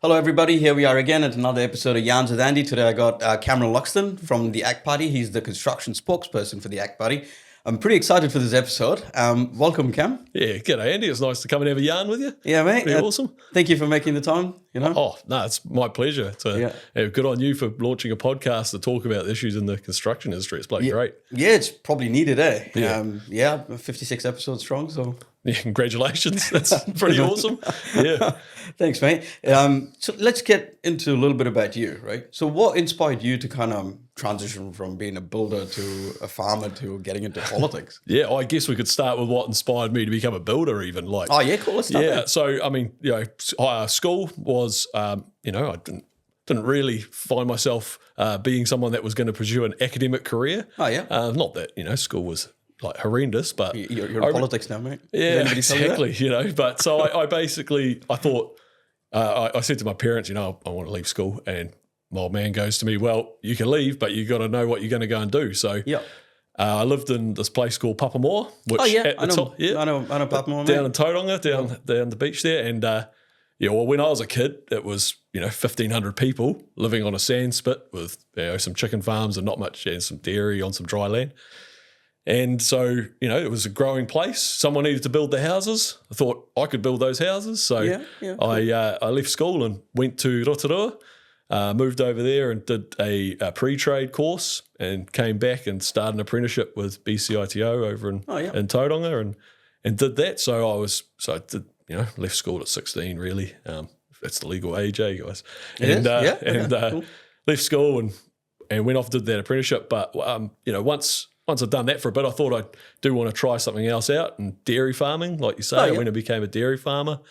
Hello, everybody. Here we are again at another episode of Yarns with Andy. Today I got Cameron Luxton from the ACT Party. He's the construction spokesperson for the ACT Party. I'm pretty excited for this episode. Welcome, Cam. Yeah, g'day, Andy. It's nice to come and have a yarn with you. Yeah, mate. Pretty awesome. Thank you for making the time. Oh, no, it's my pleasure. Good on you for launching a podcast to talk about the issues in the construction industry. It's bloody great. Yeah, it's probably needed, eh? Yeah. 56 episodes strong, so... Yeah, congratulations. That's pretty awesome. Yeah. Thanks, mate. So let's get into a little bit about you, right? So what inspired you to kind of transition from being a builder to a farmer to getting into politics? Yeah, I guess we could start with what inspired me to become a builder even. Oh, yeah, cool. Let's start there. So, I mean, school was, I didn't really find myself being someone that was going to pursue an academic career. Oh, yeah. Not that, school was like horrendous, but you're in politics now, mate. Yeah, exactly. But so I thought, I said to my parents, I want to leave school, and my old man goes to me, well, you can leave, but you got to know what you're going to go and do. So I lived in this place called Papamore, which I know Papamore, down in Tauranga, down the beach there, and when I was a kid, it was 1,500 people living on a sand spit with some chicken farms and not much, and some dairy on some dry land. And so, it was a growing place. Someone needed to build the houses. I thought I could build those houses. So I left school and went to Rotorua, moved over there and did a pre-trade course and came back and started an apprenticeship with BCITO over in Tauranga and did that. So I did, left school at 16 really. That's the legal age, guys? Cool. Left school and went off and did that apprenticeship. But, once I'd done that for a bit, I thought I do want to try something else out, and dairy farming, like you say. I went and became a dairy farmer.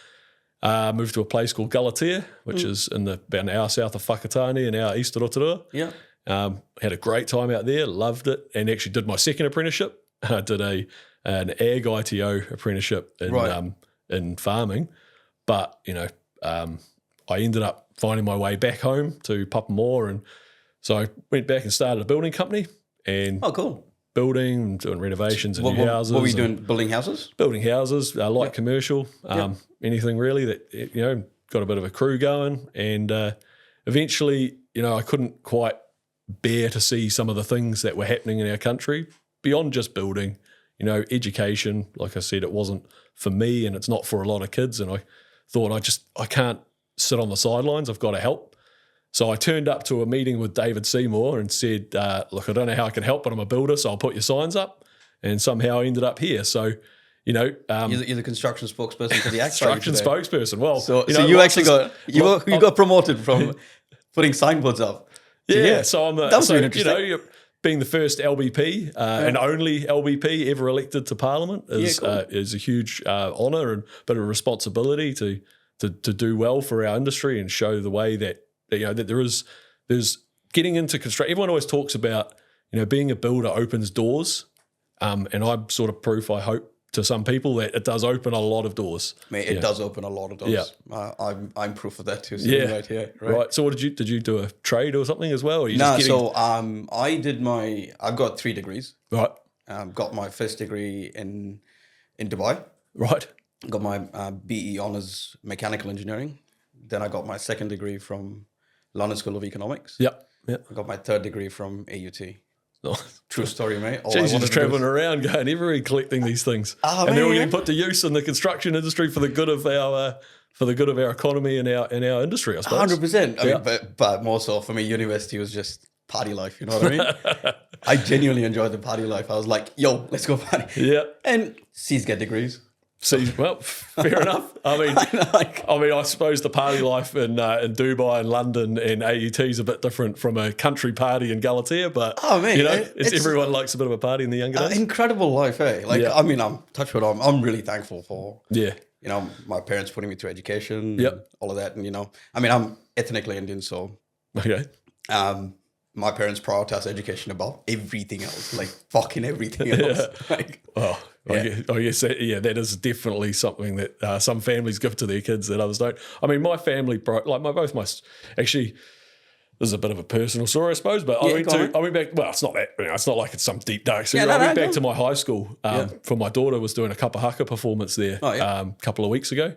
Moved to a place called Galatea, which is about an hour south of Whakatane, an hour east of Rotorua. Yeah. Had a great time out there, loved it, and actually did my second apprenticeship. I did an ag ITO apprenticeship in farming, but I ended up finding my way back home to Papamore, and so I went back and started a building company. And cool. Building, doing renovations and new houses. What were you doing? Building houses? Building houses, light commercial, anything really that, got a bit of a crew going. And eventually, I couldn't quite bear to see some of the things that were happening in our country beyond just building, education. Like I said, it wasn't for me and it's not for a lot of kids. And I thought I can't sit on the sidelines. I've got to help. So I turned up to a meeting with David Seymour and said, look, I don't know how I can help, but I'm a builder, so I'll put your signs up. And somehow I ended up here. So, you're the construction spokesperson for the ACT Party. Construction spokesperson. Well, so you actually got promoted from putting signboards up. So I'm really interesting. Being the first LBP and only LBP ever elected to Parliament is a huge honour and bit of a responsibility to do well for our industry and show the way that that there's getting into construction. Everyone always talks about, being a builder opens doors. And I'm sort of proof, I hope, to some people that it does open a lot of doors. Mate, it does open a lot of doors. Yeah. I'm proof of that too. Right here. Right. So what did you do a trade or something as well? Or I've got 3 degrees. Right. Got my first degree in Dubai. Right. Got my BE honours mechanical engineering. Then I got my second degree from London School of Economics. Yep. I got my third degree from AUT. Nice. True story, mate. Jeez, you're just travelling around, going everywhere, collecting these things, and they're all getting put to use in the construction industry for the good of our economy and our industry, I suppose. 100%. I mean, but more so for me, university was just party life. You know what I mean? I genuinely enjoyed the party life. I was like, yo, let's go party. Yeah. And C's get degrees. See, well, fair enough. I mean, I suppose the party life in Dubai and London and AUT is a bit different from a country party in Galatea, but everyone likes a bit of a party in the younger days. Incredible life, eh? I mean, I'm I'm really thankful for my parents putting me through education, and all of that, and I mean, I'm ethnically Indian, so my parents prioritize education above everything else, like fucking everything else. I guess that is definitely something that some families give to their kids that others don't. I mean, my family, actually, this is a bit of a personal story, I suppose, but I went back, well, it's not that, it's not like it's some deep dark secret. I went back to my high school for my daughter was doing a kapa haka performance there a couple of weeks ago.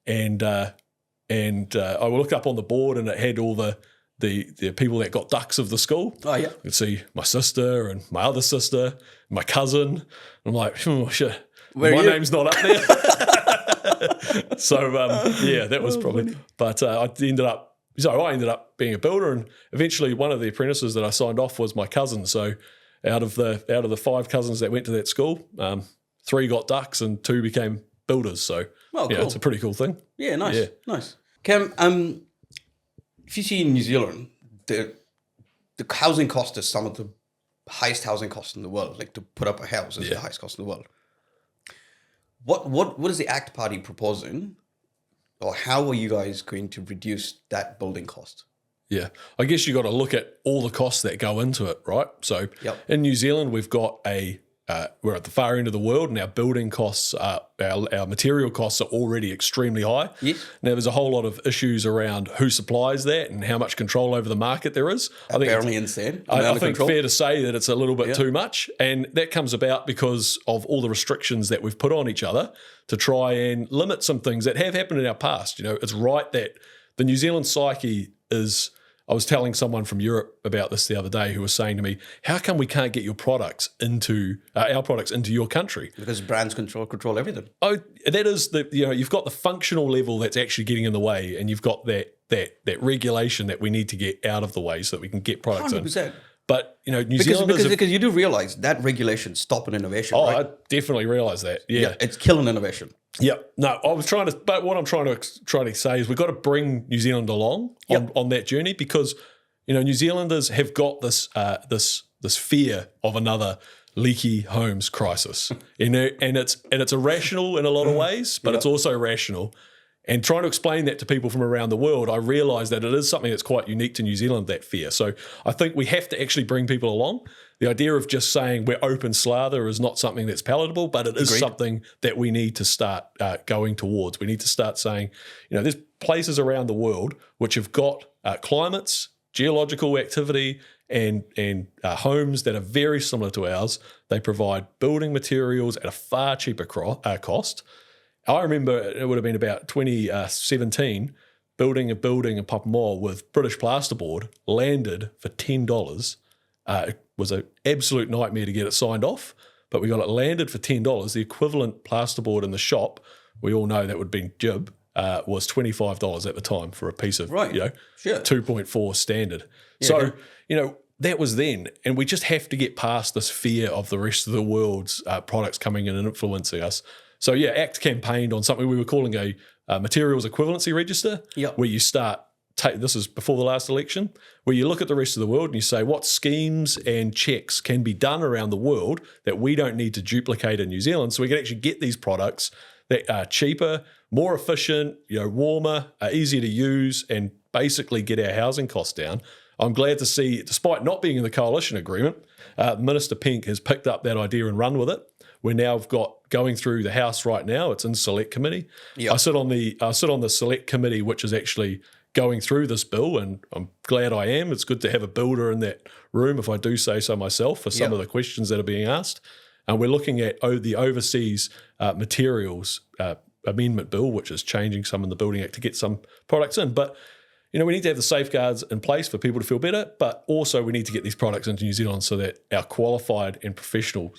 And and I looked up on the board, and it had all the people that got ducks of the school. Oh, yeah. You could see my sister and my other sister, my cousin. I'm like, oh, shit, my name's not up there. So, that was probably. Funny. But I ended up being a builder, and eventually one of the apprentices that I signed off was my cousin. So out of the 5 cousins that went to that school, 3 got ducks and 2 became builders. So cool. It's a pretty cool thing. Yeah, nice. Yeah. Nice. Cam, if you see in New Zealand, the housing cost is some of the highest housing costs in the world. Like to put up a house is the highest cost in the world. What is the ACT Party proposing, or how are you guys going to reduce that building cost? Yeah, I guess you got to look at all the costs that go into it, right? So in New Zealand, we've got we're at the far end of the world, and our building costs, our material costs are already extremely high. Yes. Now, there's a whole lot of issues around who supplies that and how much control over the market there is. Apparently insane. I think fair to say that it's a little bit too much, and that comes about because of all the restrictions that we've put on each other to try and limit some things that have happened in our past. It's right that the New Zealand psyche is. I was telling someone from Europe about this the other day who was saying to me, how come we can't get your products into our products into your country? Because brands control everything. Oh, that is you've got the functional level that's actually getting in the way, and you've got that regulation that we need to get out of the way so that we can get products 100%. In. But New Zealand because you do realize that regulation stopping innovation. Oh, right? I definitely realise that. Yeah, it's killing innovation. Yeah, no, but what I'm trying to say is we've got to bring New Zealand along on that journey, because New Zealanders have got this fear of another leaky homes crisis, and it's irrational in a lot of ways, but it's also rational. And trying to explain that to people from around the world, I realise that it is something that's quite unique to New Zealand, that fear. So I think we have to actually bring people along. The idea of just saying we're open slather is not something that's palatable, but it is something that we need to start going towards. We need to start saying, there's places around the world which have got climates, geological activity, and homes that are very similar to ours. They provide building materials at a far cheaper cost. I remember it would have been about 2017, building a building in Papamoa with British plasterboard landed for $10. It was an absolute nightmare to get it signed off, but we got it landed for $10. The equivalent plasterboard in the shop, we all know that would be jib, was $25 at the time for a piece of 2.4 standard. Yeah. So, that was then, and we just have to get past this fear of the rest of the world's products coming in and influencing us. So ACT campaigned on something we were calling a materials equivalency register, where you start, this is before the last election, where you look at the rest of the world and you say what schemes and checks can be done around the world that we don't need to duplicate in New Zealand, so we can actually get these products that are cheaper, more efficient, warmer, easier to use, and basically get our housing costs down. I'm glad to see, despite not being in the coalition agreement, Minister Pink has picked up that idea and run with it. We're now going through the House right now. It's in select committee. Yep. I sit on the select committee, which is actually going through this bill, and I'm glad I am. It's good to have a builder in that room, if I do say so myself, for some of the questions that are being asked. And we're looking at the overseas materials amendment bill, which is changing some in the Building Act to get some products in. But we need to have the safeguards in place for people to feel better, but also we need to get these products into New Zealand so that our qualified and professional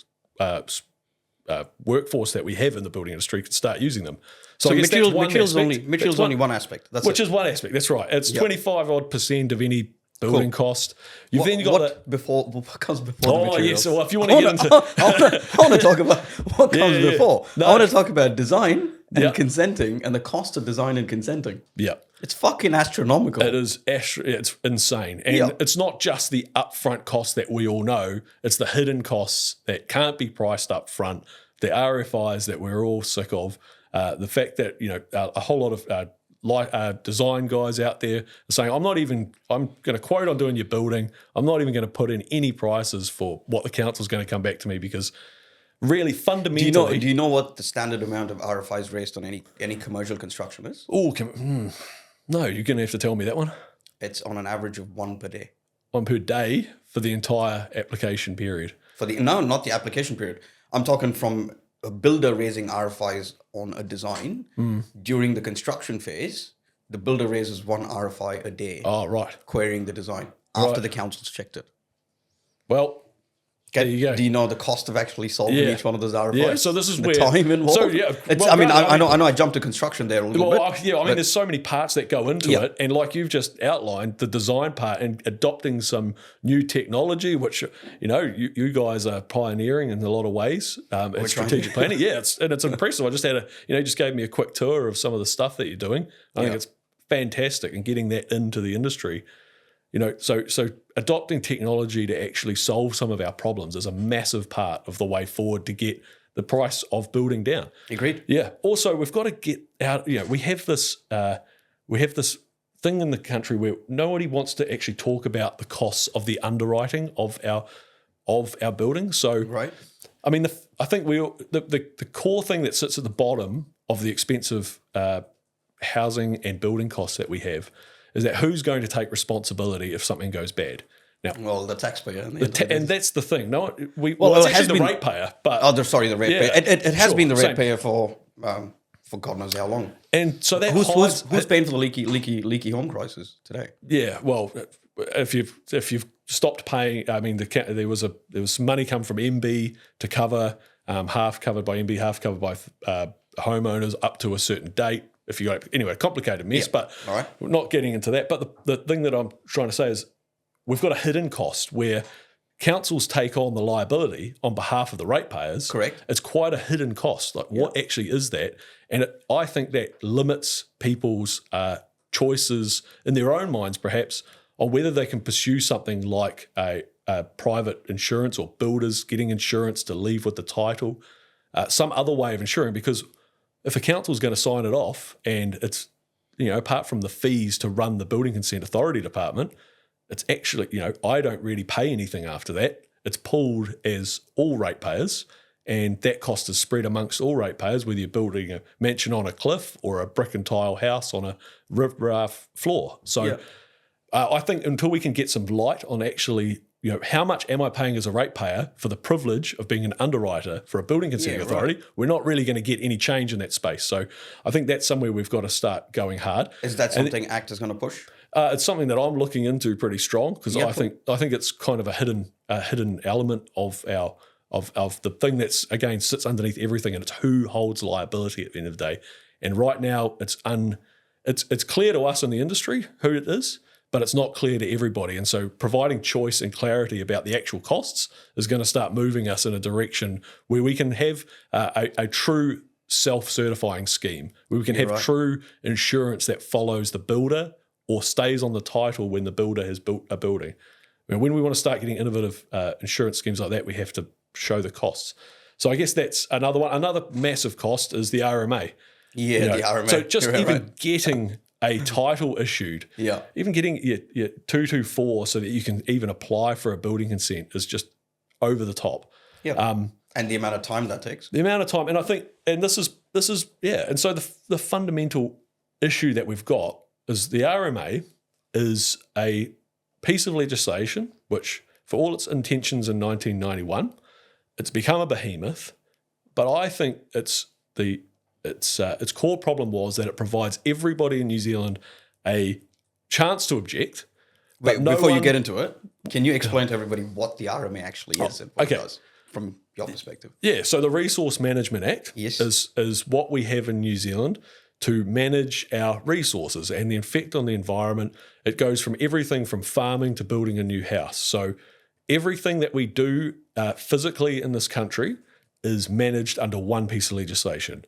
workforce that we have in the building industry can start using them. So materials only one aspect. Which is one aspect. That's right. It's 25% of any building cost. You've then got what comes before the materials? Oh yes. So if you want to get into, I want to talk about what comes before. No. I want to talk about design and consenting and the cost of design and consenting. Yeah. It's fucking astronomical. It is. It's insane. And it's not just the upfront costs that we all know. It's the hidden costs that can't be priced up front, the RFIs that we're all sick of, the fact that, a whole lot of design guys out there are saying, I'm going to quote on doing your building. I'm not even going to put in any prices for what the council's going to come back to me, because really fundamentally... Do you know what the standard amount of RFIs raised on any commercial construction is? Oh, no, you're going to have to tell me that one. It's on an average of 1 per day. 1 per day for the entire application period? No, not the application period. I'm talking from a builder raising RFIs on a design during the construction phase the builder raises one RFI a day Oh, right. querying the design after the council's checked it. Well, there you go. Do you know the cost of actually solving each one of those RFIs? Yeah, so this is the where time involved. So yeah, I know I jumped to construction there a little bit. I mean, there's so many parts that go into it, and like you've just outlined, the design part and adopting some new technology, which you guys are pioneering in a lot of ways. And strategic planning, it's impressive. I just had just gave me a quick tour of some of the stuff that you're doing. I think it's fantastic, and getting that into the industry. So adopting technology to actually solve some of our problems is a massive part of the way forward to get the price of building down. Agreed. Yeah. Also, we've got to get out. We have this thing in the country where nobody wants to actually talk about the costs of the underwriting of our buildings. So, right. I mean, I think the core thing that sits at the bottom of the expensive housing and building costs that we have is that who's going to take responsibility if something goes bad? Now, well, the taxpayer. And that's the thing. No, it has been been the ratepayer. But the ratepayer. It has been the ratepayer for God knows how long. And so that who's paying for the leaky home crisis today? Yeah, well, if you've stopped paying, I mean, there was some money come from MB to cover half covered by MB, half covered by homeowners up to a certain date. If you got anyway, a complicated mess, but we're not getting into that. But the thing that I'm trying to say is we've got a hidden cost where councils take on the liability on behalf of the ratepayers. Correct. It's quite a hidden cost. Like what actually is that? And I think that limits people's choices in their own minds, perhaps, on whether they can pursue something like a private insurance or builders getting insurance to leave with the title, some other way of insuring, because if a council is going to sign it off and it's, apart from the fees to run the Building Consent Authority Department, it's actually, I don't really pay anything after that. It's pooled as all ratepayers, and that cost is spread amongst all ratepayers, whether you're building a mansion on a cliff or a brick and tile house on a riprap floor. So I think until we can get some light on actually, how much am I paying as a ratepayer for the privilege of being an underwriter for a building consent authority, we're not really going to get any change in that space. So I think that's somewhere we've got to start going hard. Is that something ACT is going to push? It's something that I'm looking into pretty strong, because I think it's kind of a hidden element of the thing that's, again, sits underneath everything, and it's who holds liability at the end of the day. And right now it's clear to us in the industry who it is, but it's not clear to everybody. And so providing choice and clarity about the actual costs is going to start moving us in a direction where we can have a true self-certifying scheme, where we can have true insurance that follows the builder or stays on the title when the builder has built a building. I mean, when we want to start getting innovative insurance schemes like that, we have to show the costs. So I guess that's another one. Another massive cost is the RMA. Yeah, the RMA. So just getting a title issued, even getting your 224 so that you can even apply for a building consent is just over the top. Yeah. And the amount of time that takes. The amount of time. And I think, and this is, and so the fundamental issue that we've got is the RMA is a piece of legislation which, for all its intentions in 1991, it's become a behemoth. But I think its core problem was that it provides everybody in New Zealand a chance to object. Wait, before you get into it, can you explain to everybody what the RMA actually is and what it does from your perspective? Yeah, so the Resource Management Act is what we have in New Zealand to manage our resources and the effect on the environment. It goes from everything from farming to building a new house. So everything that we do physically in this country is managed under one piece of legislation.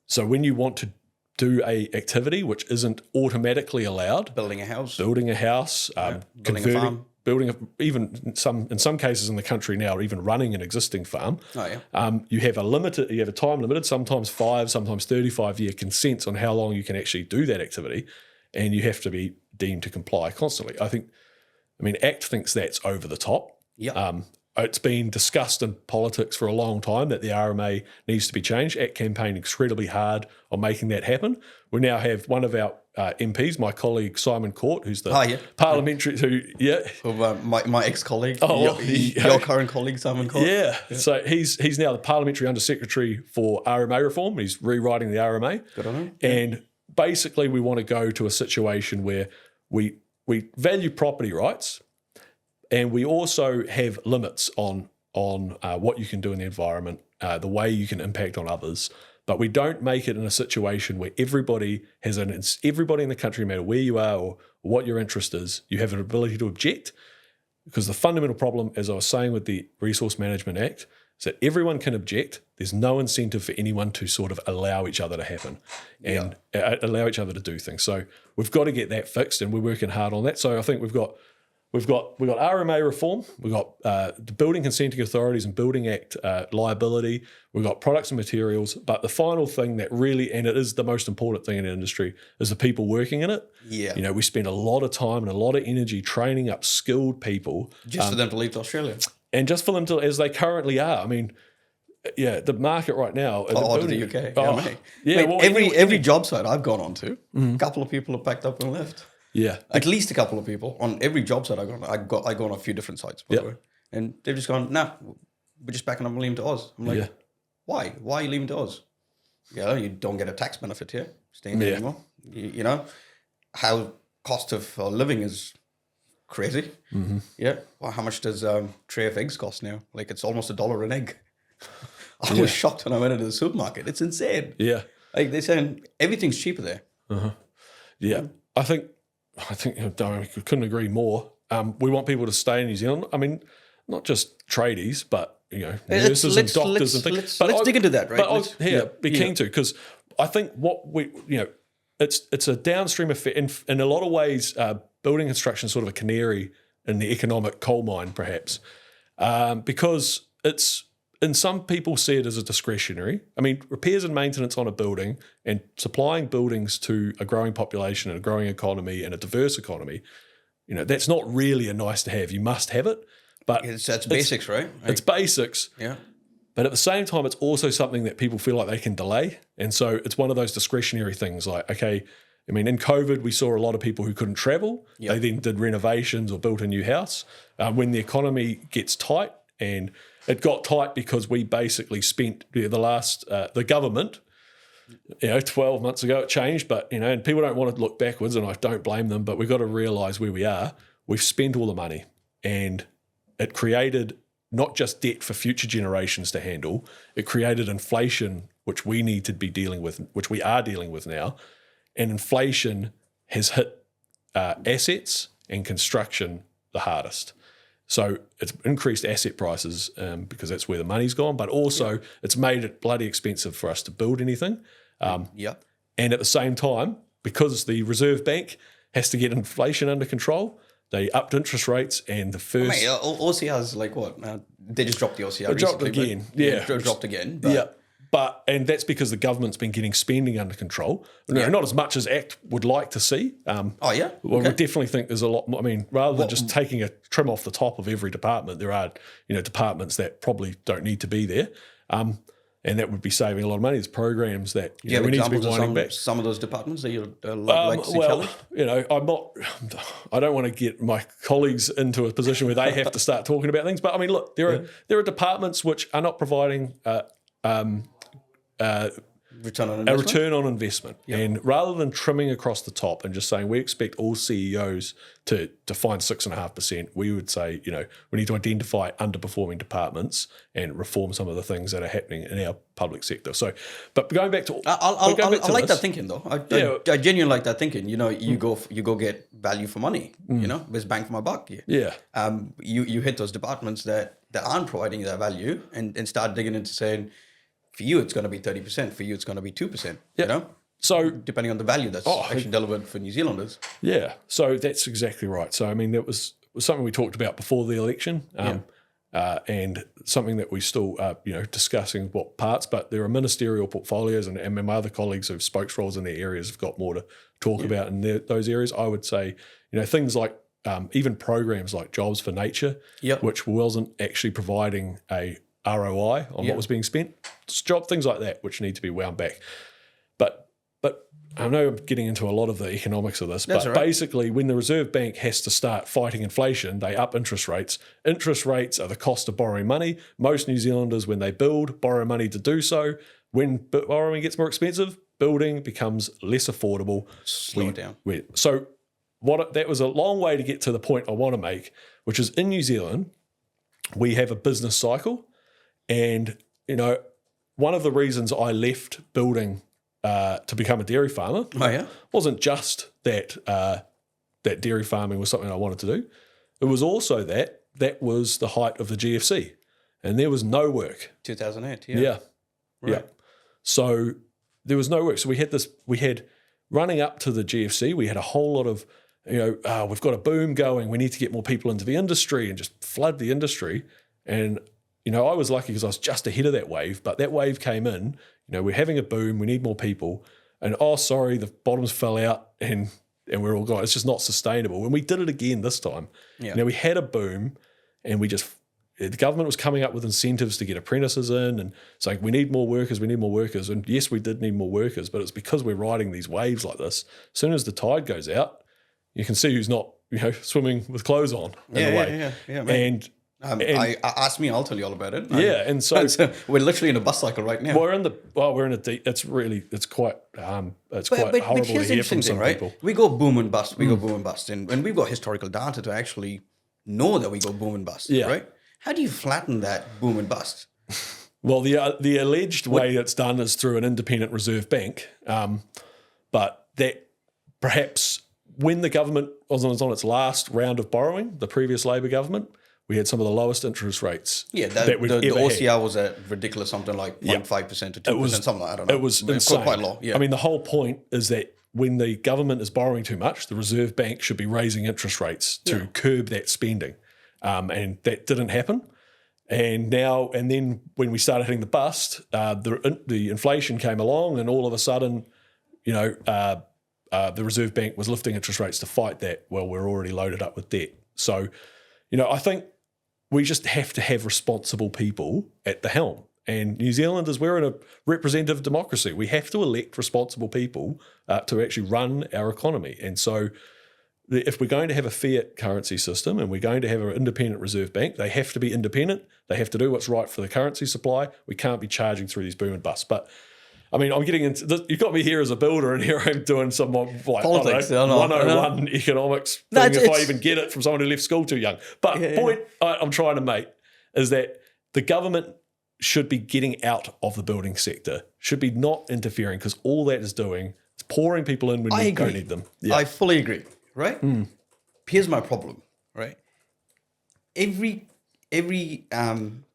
So when you want to do a activity which isn't automatically allowed, building a house, building a farm, even in some cases in the country now, even running an existing farm. You have a time limited, sometimes 5, sometimes 35-year consents on how long you can actually do that activity, and you have to be deemed to comply constantly. ACT thinks that's over the top. It's been discussed in politics for a long time that the RMA needs to be changed. ACT campaigned incredibly hard on making that happen. We now have one of our MPs, my colleague Simon Court, who's the parliamentary, my ex-colleague, your current colleague Simon Court. So he's now the parliamentary undersecretary for RMA reform. He's rewriting the RMA. Good on him. And basically we want to go to a situation where we value property rights, and we also have limits on what you can do in the environment, the way you can impact on others. But we don't make it in a situation where everybody in the country, no matter where you are or what your interest is, you have an ability to object. Because the fundamental problem, as I was saying with the Resource Management Act, is that everyone can object. There's no incentive for anyone to sort of allow each other to happen and allow each other to do things. So we've got to get that fixed, and we're working hard on that. So I think we've got RMA reform, we've got the Building Consenting Authorities and Building Act liability, we've got products and materials, but the final thing that really, and it is the most important thing in the industry, is the people working in it. Yeah. You know, we spend a lot of time and a lot of energy training up skilled people. Just for them to leave to Australia. And just for them to, as they currently are. I mean, yeah, the market right now. To the UK. Well, every job site I've gone on to, a couple of people have packed up and left. Yeah, at least a couple of people on every job site I've gone. I go on a few different sites, by the way, and they've just gone, nah, we're just packing up and leaving to Oz. I'm like, why? Why are you leaving to Oz? Yeah, you don't get a tax benefit here, staying there anymore. You know, how cost of living is crazy. Mm-hmm. Yeah, well, how much does tray of eggs cost now? Like, it's almost $1 an egg. I was shocked when I went into the supermarket. It's insane. Yeah, like they're saying everything's cheaper there. Uh-huh. Yeah, I think I couldn't agree more. We want people to stay in New Zealand. I mean, not just tradies, but nurses and doctors and things. Let's dig into that, right? But be keen to, because I think what it's a downstream effect. In a lot of ways, building construction is sort of a canary in the economic coal mine, perhaps, because it's. And some people see it as a discretionary. I mean, repairs and maintenance on a building and supplying buildings to a growing population and a growing economy and a diverse economy, that's not really a nice to have. You must have it. But it's basics, right? It's basics. Yeah. But at the same time, it's also something that people feel like they can delay. And so it's one of those discretionary things like, okay, I mean, in COVID, we saw a lot of people who couldn't travel. Yep. They then did renovations or built a new house. When the economy gets tight, and it got tight because we basically spent the government, 12 months ago it changed, but, and people don't want to look backwards, and I don't blame them, but we've got to realise where we are. We've spent all the money, and it created not just debt for future generations to handle, it created inflation, which we need to be dealing with, which we are dealing with now, and inflation has hit assets and construction the hardest. So it's increased asset prices because that's where the money's gone, but also it's made it bloody expensive for us to build anything. And at the same time, because the Reserve Bank has to get inflation under control, they upped interest rates, and the first... OCR's like what? They just dropped the OCR It dropped again. It dropped again. But and that's because the government's been getting spending under control. Not as much as ACT would like to see. Well, we definitely think there's a lot more. I mean, rather than just taking a trim off the top of every department, there are departments that probably don't need to be there, and that would be saving a lot of money. There's programs that we need to be winding back. Some of those departments that you'd like to see challenged? I don't want to get my colleagues into a position where they have to start talking about things. But I mean, look, there are departments which are not providing. Return on investment. And rather than trimming across the top and just saying we expect all CEOs to find 6.5%, we would say we need to identify underperforming departments and reform some of the things that are happening in our public sector. So, but going back to I like that thinking though. I genuinely like that thinking. You go get value for money. There's bang for my buck. You hit those departments that aren't providing that value and start digging into saying, for you, it's going to be 30%. For you, it's going to be 2%. So depending on the value that's actually delivered for New Zealanders. Yeah. So that's exactly right. So I mean, that was something we talked about before the election, and something that we still discussing what parts. But there are ministerial portfolios, and my other colleagues who have spokes roles in their areas have got more to talk about in those areas. I would say things like even programs like Jobs for Nature, which wasn't actually providing a ROI on what was being spent, things like that, which need to be wound back. But I know I'm getting into a lot of the economics of this, basically when the Reserve Bank has to start fighting inflation, they up interest rates. Interest rates are the cost of borrowing money. Most New Zealanders, when they build, borrow money to do so. When borrowing gets more expensive, building becomes less affordable. Slow it down. So that was a long way to get to the point I want to make, which is in New Zealand, we have a business cycle. And, one of the reasons I left building to become a dairy farmer wasn't just that that dairy farming was something I wanted to do. It was also that was the height of the GFC, and there was no work. 2008, Yeah. Right. Yeah. So there was no work. So we had running up to the GFC, we had a whole lot of, we've got a boom going. We need to get more people into the industry and just flood the industry. And, I was lucky because I was just ahead of that wave, but that wave came in, we're having a boom. We need more people. And, sorry, the bottoms fell out and we're all gone. It's just not sustainable. And we did it again this time. Yeah. We had a boom and the government was coming up with incentives to get apprentices in and saying, we need more workers. And yes, we did need more workers, but it's because we're riding these waves like this. As soon as the tide goes out, you can see who's not, swimming with clothes on in a way. Yeah. And ask me, I'll tell you all about it. And so we're literally in a bus cycle right now. we're in a deep. It's quite horrible to hear from some people. We go boom and bust. And we've got historical data to actually know that we go boom and bust. Yeah. Right. How do you flatten that boom and bust? Well, the alleged way it's done is through an independent reserve bank, but that perhaps when the government was on its last round of borrowing, the previous Labor government, we had some of the lowest interest rates. Yeah, that we've the ever OCR had. was at ridiculous, something like 0.5% to 2%, something like, I don't know. It was insane. Quite low. Yeah. I mean, the whole point is that when the government is borrowing too much, the Reserve Bank should be raising interest rates to curb that spending. And that didn't happen. And then when we started hitting the bust, the inflation came along, and all of a sudden, the Reserve Bank was lifting interest rates to fight that. Well, we're already loaded up with debt. So, I think we just have to have responsible people at the helm. And New Zealanders, we're in a representative democracy. We have to elect responsible people to actually run our economy. And so if we're going to have a fiat currency system and we're going to have an independent reserve bank, they have to be independent. They have to do what's right for the currency supply. We can't be charging through these boom and busts. But I mean, I'm getting into this. You got me here as a builder, and here I'm doing some politics, 101 economics thing, if I even get it from someone who left school too young. But the point I'm trying to make is that the government should be getting out of the building sector, should be not interfering, because all that is doing is pouring people in when we don't need them. Yeah. I fully agree, right? Here's my problem, right? Every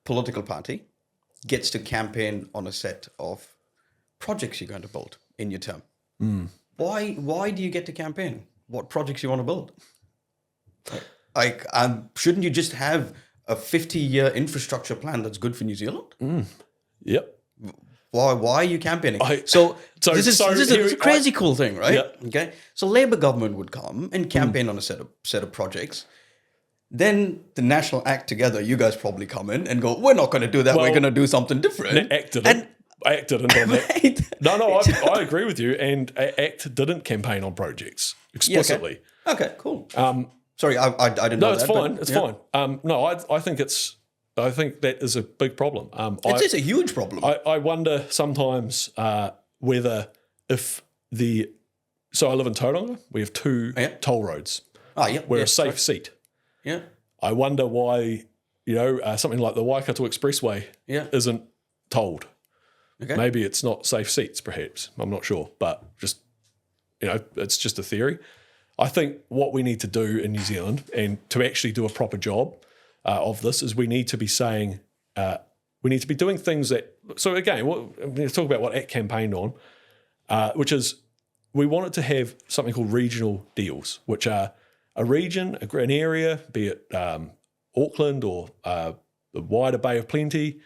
political party gets to campaign on a set of projects you're going to build in your term. Why do you get to campaign? What projects you want to build? Like, shouldn't you just have a 50-year infrastructure plan that's good for New Zealand? Yep. Why are you campaigning? This is a crazy cool thing, right? Yeah. Okay. So Labour government would come and campaign on a set of projects. Then the National Act together, you guys probably come in and go, we're not going to do that. We're going to do something different. ACT didn't on that. No, I agree with you. And ACT didn't campaign on projects explicitly. Yeah, okay, cool. Sorry, I didn't know that. No, it's fine. No, I think that is a big problem. It's a huge problem. I wonder sometimes whether so I live in Tauranga, we have two toll roads. We're a safe seat. Yeah. I wonder why, something like the Waikato Expressway isn't tolled. Okay. Maybe it's not safe seats, perhaps. I'm not sure. But just, it's just a theory. I think what we need to do in New Zealand, and to actually do a proper job of this, is we need to be saying, we need to be doing things that, so again, I'm going to talk about what ACT campaigned on, which is we wanted to have something called regional deals, which are a region, an area, be it Auckland or the wider Bay of Plenty,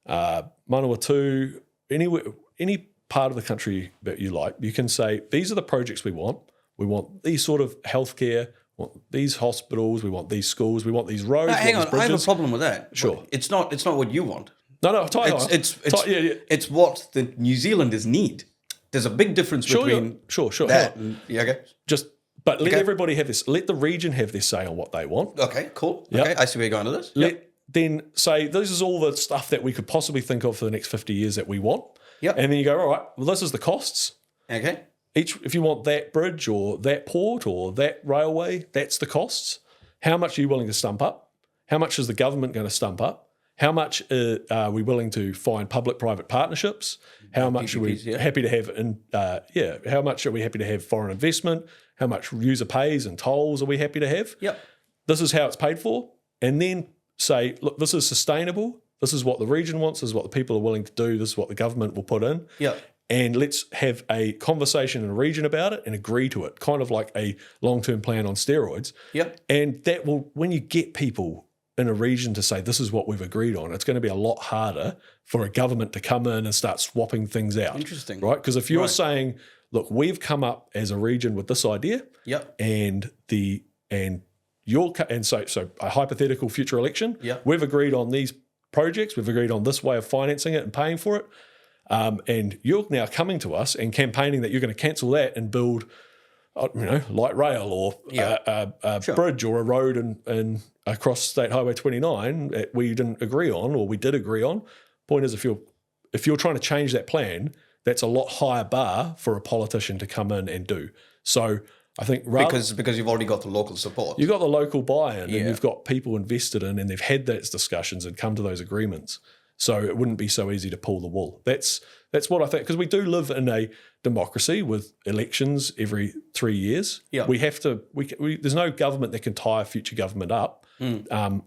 Manawatu, any part of the country that you like, you can say, these are the projects we want. We want these sort of healthcare, we want these hospitals, we want these schools, we want these roads. Hang on, I have a problem with that. Sure. It's not what you want. No, it's what the New Zealanders need. There's a big difference between that and, okay. But let everybody have this. Let the region have their say on what they want. Okay, cool. Yep. Okay, I see where you're going to this. Then say, this is all the stuff that we could possibly think of for the next 50 years that we want. Yep. And then you go, all right, well, this is the costs. Okay. If you want that bridge or that port or that railway, that's the costs. How much are you willing to stump up? How much is the government going to stump up? How much are we willing to find public-private partnerships? How much are we happy to have how much are we happy to have foreign investment? How much user pays and tolls are we happy to have? Yep. This is how it's paid for. And then say, look, this is sustainable. This is what the region wants. This is what the people are willing to do. This is what the government will put in. Yep. And let's have a conversation in the region about it and agree to it, kind of like a long-term plan on steroids. Yep. And that will, when you get people in a region to say, this is what we've agreed on, it's going to be a lot harder for a government to come in and start swapping things out. Interesting. Right? Because if you're saying, look, we've come up as a region with this idea, yep, and so a hypothetical future election, yep, we've agreed on these projects, we've agreed on this way of financing it and paying for it, and you're now coming to us and campaigning that you're going to cancel that and build, light rail or a bridge or a road in across State Highway 29 that we didn't agree on or we did agree on. Point is, if you're trying to change that plan, that's a lot higher bar for a politician to come in and do. So I think because you've already got the local support. You've got the local buy-in and you've got people invested in and they've had those discussions and come to those agreements. So it wouldn't be so easy to pull the wool. That's what I think, because we do live in a democracy with elections every 3 years. Yeah. We have to. There's no government that can tie future government up.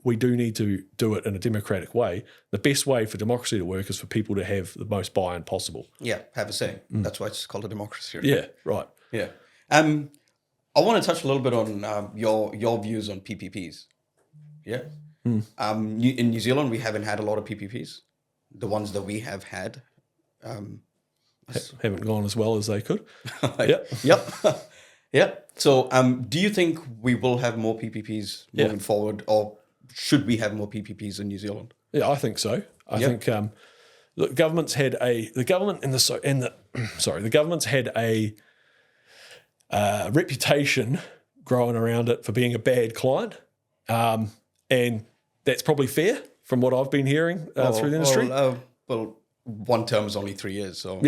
We do need to do it in a democratic way. The best way for democracy to work is for people to have the most buy-in possible. Yeah, have a say. That's why it's called a democracy. Right? Yeah, right. Yeah. I want to touch a little bit on your views on PPPs. Yeah. In New Zealand, we haven't had a lot of PPPs. The ones that we have had haven't gone as well as they could. Yep. So, do you think we will have more PPPs moving forward, or should we have more PPPs in New Zealand? Yeah, I think so. I think the government's had the government's had a reputation growing around it for being a bad client, and that's probably fair from what I've been hearing through the industry. Well, one term is only 3 years, so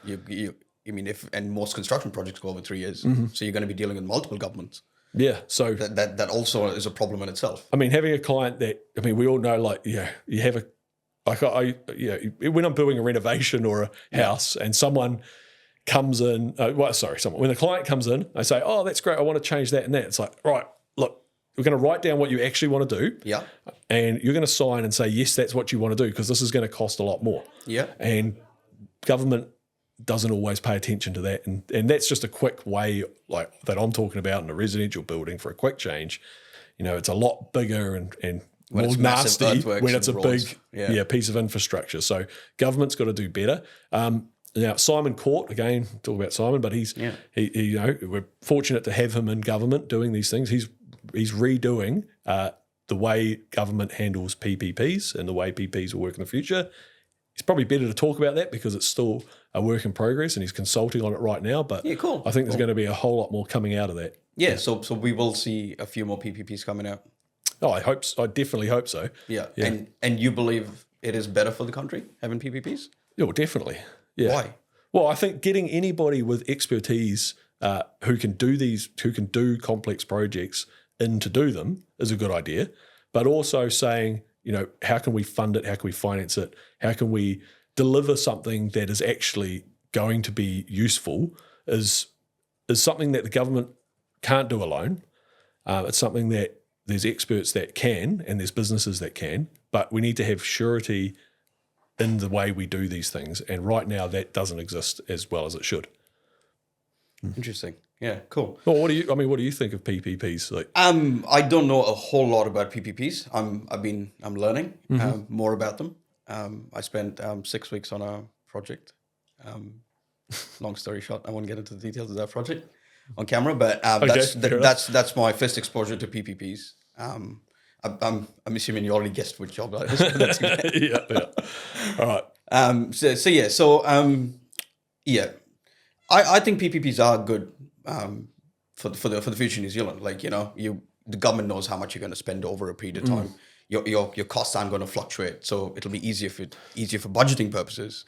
you mean and most construction projects go over 3 years, so you're going to be dealing with multiple governments. Yeah, so that also is a problem in itself. I mean, having a client that we all know, you have when I'm doing a renovation or a house and someone comes in, when the client comes in, they say, oh, that's great, I want to change that and that. It's like, right, look, we're going to write down what you actually want to do. Yeah. And you're going to sign and say, yes, that's what you want to do, because this is going to cost a lot more. Yeah. And government doesn't always pay attention to that. And that's just a quick way that I'm talking about in a residential building for a quick change. It's a lot bigger and more nasty when it's a big piece of infrastructure. So government's got to do better. Now, Simon Court, again, talk about Simon, but we're fortunate to have him in government doing these things. He's redoing the way government handles PPPs and the way PPPs will work in the future. It's probably better to talk about that because it's still a work in progress and he's consulting on it right now. But cool. I think there's going to be a whole lot more coming out of that. Yeah, so we will see a few more PPPs coming out. Oh, I hope so. I definitely hope so. Yeah. And you believe it is better for the country having PPPs? Yeah, definitely. Yeah. Why? Well, I think getting anybody with expertise who can do complex projects in to do them is a good idea. But also saying, how can we fund it? How can we finance it? How can we deliver something that is actually going to be useful is something that the government can't do alone. It's something that there's experts that can and there's businesses that can, but we need to have surety in the way we do these things. And right now that doesn't exist as well as it should. Interesting. Yeah, cool. Well, what do you think of PPPs? I don't know a whole lot about PPPs. I'm learning more about them. I spent 6 weeks on a project. Long story short, I won't get into the details of that project on camera, but that's my first exposure to PPPs. I'm assuming you already guessed which job that is. Yeah. All right. I think PPPs are good for the future in New Zealand. The government knows how much you're going to spend over a period of time. Your costs aren't going to fluctuate, so it'll be easier for budgeting purposes.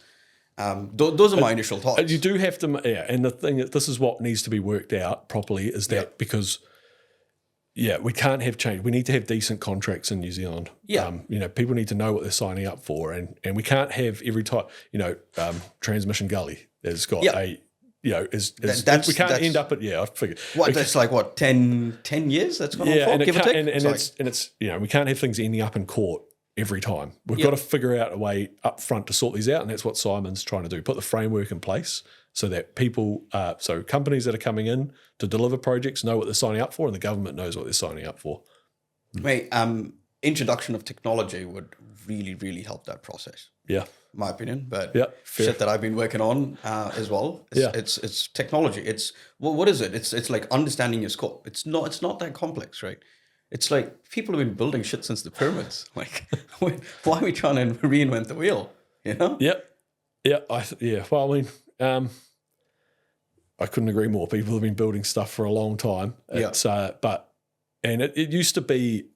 Those are my initial thoughts. You do have to, and the thing that this is what needs to be worked out properly is that because, we can't have change. We need to have decent contracts in New Zealand. Yeah. People need to know what they're signing up for, and we can't have every type. Transmission gully has got a. We can't end up at I figure that's like 10 years that's gone on for, and give or take. And it's we can't have things ending up in court every time. We've got to figure out a way up front to sort these out, and that's what Simon's trying to do. Put the framework in place so that people, so companies that are coming in to deliver projects know what they're signing up for, and the government knows what they're signing up for. Mate, introduction of technology would really, really help that process. Yeah. My opinion, but fair. shit that I've been working on as well. It's technology. It's what is it? It's like understanding your scope. It's not that complex, right? It's like people have been building shit since the pyramids. Like, why are we trying to reinvent the wheel? You know? Well, I couldn't agree more. People have been building stuff for a long time. It's it used to be,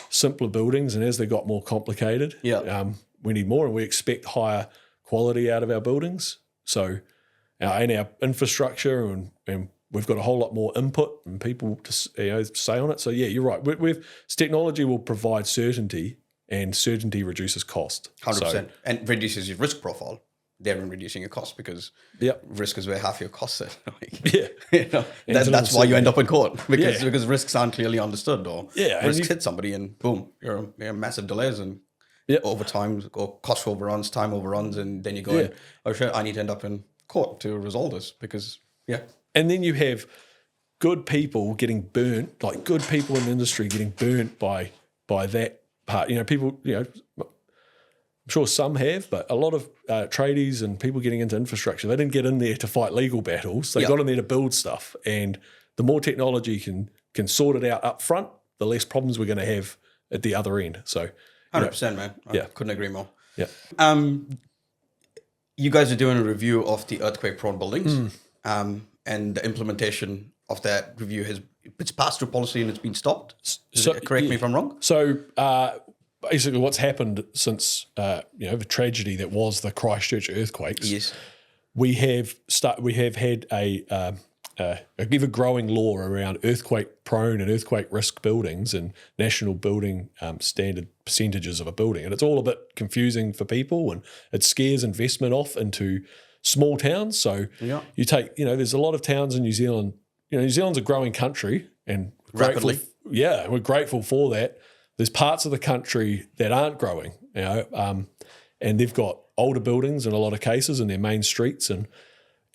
simpler buildings, and as they got more complicated, we need more, and we expect higher quality out of our buildings. So, and our infrastructure, and we've got a whole lot more input and people to say on it. So you're right. Technology will provide certainty, and certainty reduces cost. 100%, and reduces your risk profile. They're reducing your cost because risk is where half your costs are. That's why you end up in court because risks aren't clearly understood, or risks hit somebody and boom, you're massive delays and overtime or cost overruns, time overruns, and then you go, oh shit, I need to end up in court to resolve this because And then you have good people getting burnt, like good people in the industry getting burnt by that part. People, I'm sure some have, but a lot of tradies and people getting into infrastructure, they didn't get in there to fight legal battles. They got in there to build stuff. And the more technology can sort it out up front, the less problems we're going to have at the other end. So 100%, man. I couldn't agree more. Yeah. You guys are doing a review of the earthquake-prone buildings, and the implementation of that review it's passed through policy and it's been stopped. Correct me if I'm wrong. So basically, what's happened since the tragedy that was the Christchurch earthquakes? Yes, we have had a ever-growing law around earthquake-prone and earthquake-risk buildings and national building standard percentages of a building. And it's all a bit confusing for people, and it scares investment off into small towns. So you take, there's a lot of towns in New Zealand. New Zealand's a growing country, and rapidly. We're grateful for that. There's parts of the country that aren't growing, and they've got older buildings in a lot of cases in their main streets, and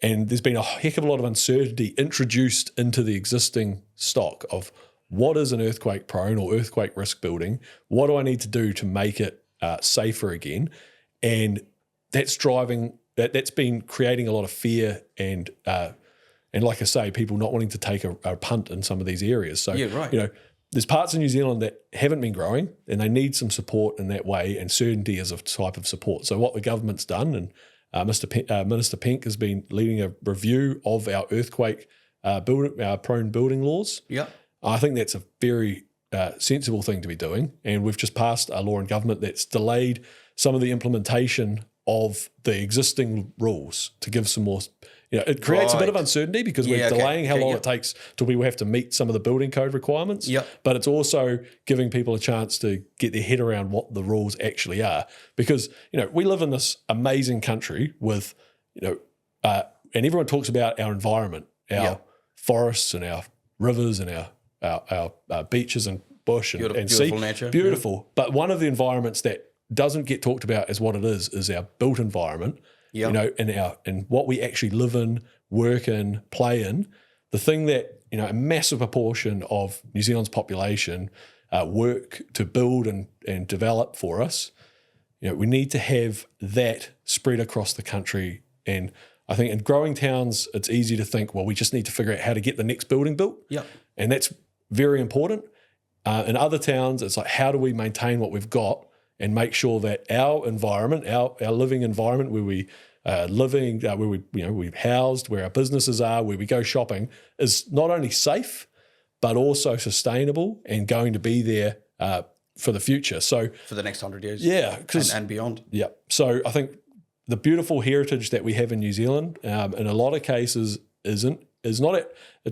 there's been a heck of a lot of uncertainty introduced into the existing stock of what is an earthquake-prone or earthquake-risk building. What do I need to do to make it safer again? And that's been creating a lot of fear and like I say, people not wanting to take a punt in some of these areas. So there's parts of New Zealand that haven't been growing, and they need some support in that way, and certainty is a type of support. So what the government's done, and Minister Penk has been leading a review of our earthquake-prone building laws. Yeah, I think that's a very sensible thing to be doing, and we've just passed a law in government that's delayed some of the implementation of the existing rules to give some more. It creates a bit of uncertainty because we're delaying how long it takes till we have to meet some of the building code requirements. Yeah. But it's also giving people a chance to get their head around what the rules actually are. Because, we live in this amazing country with, and everyone talks about our environment, our forests and our rivers and our beaches and bush and sea. Beautiful nature. Beautiful. Yeah. But one of the environments that doesn't get talked about as what it is our built environment. And what we actually live in, work in, play in. The thing that, a massive proportion of New Zealand's population work to build and develop for us, we need to have that spread across the country. And I think in growing towns, it's easy to think, well, we just need to figure out how to get the next building built. Yeah. And that's very important. In other towns, it's like, how do we maintain what we've got and make sure that our environment, our living environment where we living, where we're housed, where our businesses are, where we go shopping, is not only safe, but also sustainable and going to be there for the future. So for the next 100 years. Yeah. And beyond. Yeah. So I think the beautiful heritage that we have in New Zealand, in a lot of cases, it's not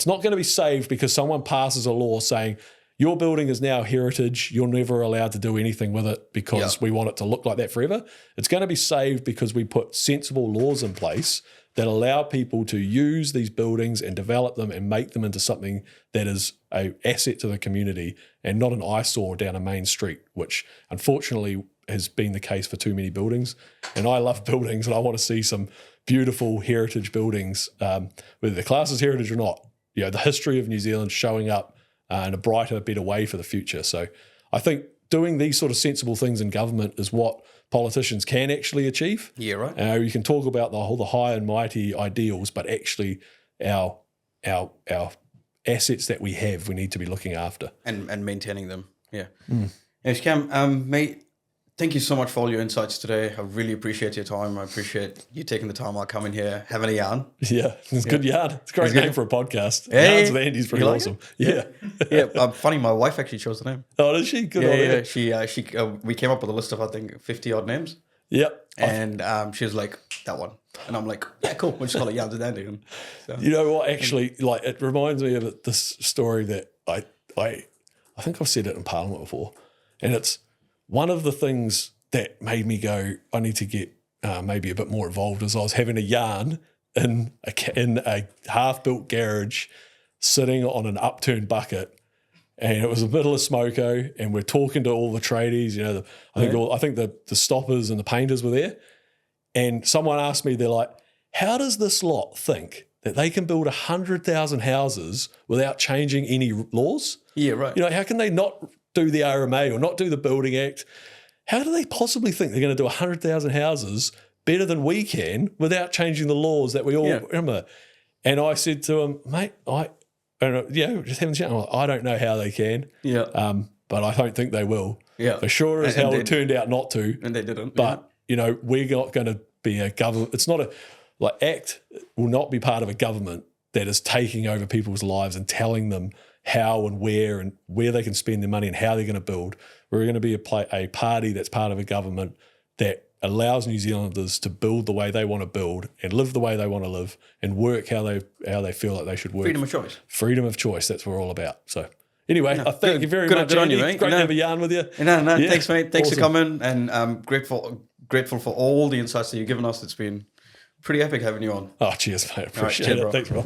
going to be saved because someone passes a law saying your building is now heritage. You're never allowed to do anything with it because we want it to look like that forever. It's going to be saved because we put sensible laws in place that allow people to use these buildings and develop them and make them into something that is an asset to the community and not an eyesore down a main street, which unfortunately has been the case for too many buildings. And I love buildings and I want to see some beautiful heritage buildings, whether the class is heritage or not. The history of New Zealand showing up in a brighter, better way for the future. So I think doing these sort of sensible things in government is what politicians can actually achieve. Yeah, right. You can talk about the high and mighty ideals, but actually our assets that we have, we need to be looking after. And maintaining them, yeah. Yes, Cam, mate, thank you so much for all your insights today. I really appreciate your time. I appreciate you taking the time out coming here, having a yarn. Yeah, it's good yarn. It's a great name for a podcast. Hey, Yarns with Andy's pretty awesome. Yeah. Funny, my wife actually chose the name. Oh, did she? Good on her. She we came up with a list of, I think, 50 odd names. Yep. And she was like, that one. And I'm like, yeah, cool. We'll just call it Yarns with Andy. And so, you know what? Actually, it reminds me of this story that I think I've said it in Parliament before. And it's one of the things that made me go, I need to get maybe a bit more involved, as I was having a yarn in a half-built garage sitting on an upturned bucket. And it was a middle of smoko, and we're talking to all the tradies. I think the stoppers and the painters were there. And someone asked me, they're like, how does this lot think that they can build 100,000 houses without changing any laws? Yeah, right. How can they not do the RMA or not do the Building Act? How do they possibly think they're going to do 100,000 houses better than we can without changing the laws that we all remember? And I said to him, mate, just having a chat. I don't know how they can. Yeah. But I don't think they will. Yeah. For sure as hell it turned out not to. And they didn't. But, we're not going to be a government. It's not ACT will not be part of a government that is taking over people's lives and telling them how and where they can spend their money and how they're going to build. We're going to be a party that's part of a government that allows New Zealanders to build the way they want to build and live the way they want to live and work how they feel like they should work. Freedom of choice. Freedom of choice. That's what we're all about. So anyway, I thank you very much. Good on you, Andy. mate. Great to have a yarn with you. Thanks, mate. Thanks Awesome. for coming, and I'm grateful for all the insights that you've given us. It's been pretty epic having you on. Oh, cheers, mate. Appreciate cheers, it. bro. Thanks, bro.